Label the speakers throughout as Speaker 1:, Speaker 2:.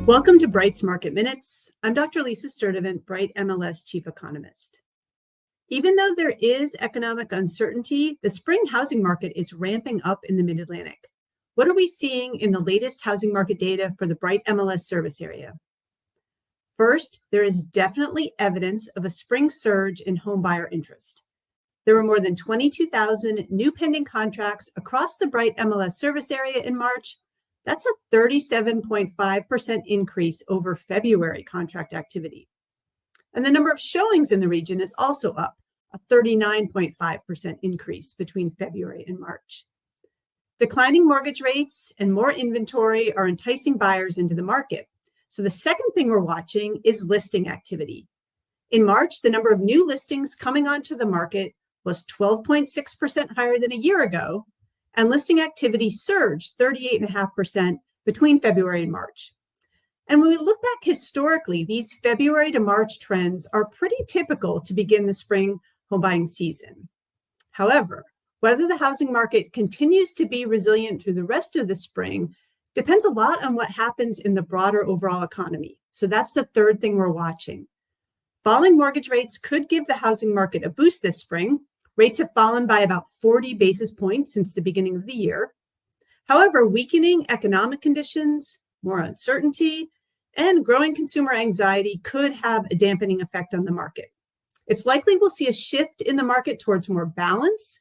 Speaker 1: Welcome to Bright's Market Minutes. I'm Dr. Lisa Sturdivant, Bright MLS Chief Economist. Even though there is economic uncertainty, the spring housing market is ramping up in the Mid-Atlantic. What are we seeing in the latest housing market data for the Bright MLS service area? First, there is definitely evidence of a spring surge in homebuyer interest. There were more than 22,000 new pending contracts across the Bright MLS service area in March. That's a 37.5% increase over February contract activity. And the number of showings in the region is also up, a 39.5% increase between February and March. Declining mortgage rates and more inventory are enticing buyers into the market. So the second thing we're watching is listing activity. In March, the number of new listings coming onto the market was 12.6% higher than a year ago, and listing activity surged 38.5% between February and March. And when we look back historically, these February to March trends are pretty typical to begin the spring home buying season. However, whether the housing market continues to be resilient through the rest of the spring depends a lot on what happens in the broader overall economy. So that's the third thing we're watching. Falling mortgage rates could give the housing market a boost this spring. Rates have fallen by about 40 basis points since the beginning of the year. However, weakening economic conditions, more uncertainty, and growing consumer anxiety could have a dampening effect on the market. It's likely we'll see a shift in the market towards more balance,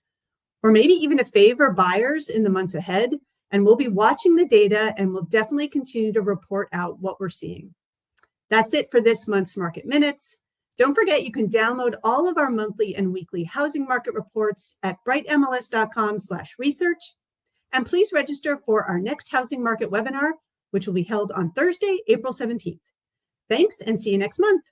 Speaker 1: or maybe even to favor buyers in the months ahead. And we'll be watching the data, and we'll definitely continue to report out what we're seeing. That's it for this month's Market Minutes. Don't forget, you can download all of our monthly and weekly housing market reports at brightmls.com/research. And please register for our next housing market webinar, which will be held on Thursday, April 17th. Thanks, and see you next month.